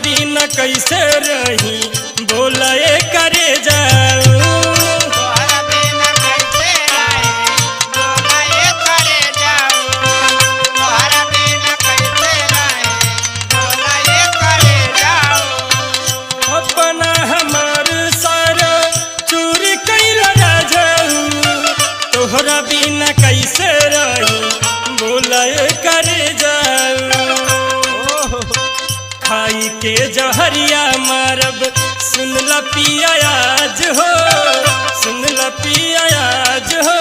बिना कैसे रही बोला करे जाऊ। अपना हमार सारा चूरी कैला जाऊ तोहरा बिना कैसे रही बोला करे जाऊ। खाई के जहरिया मारब सुन ल पिया आज हो, सुन ल पिया आज हो।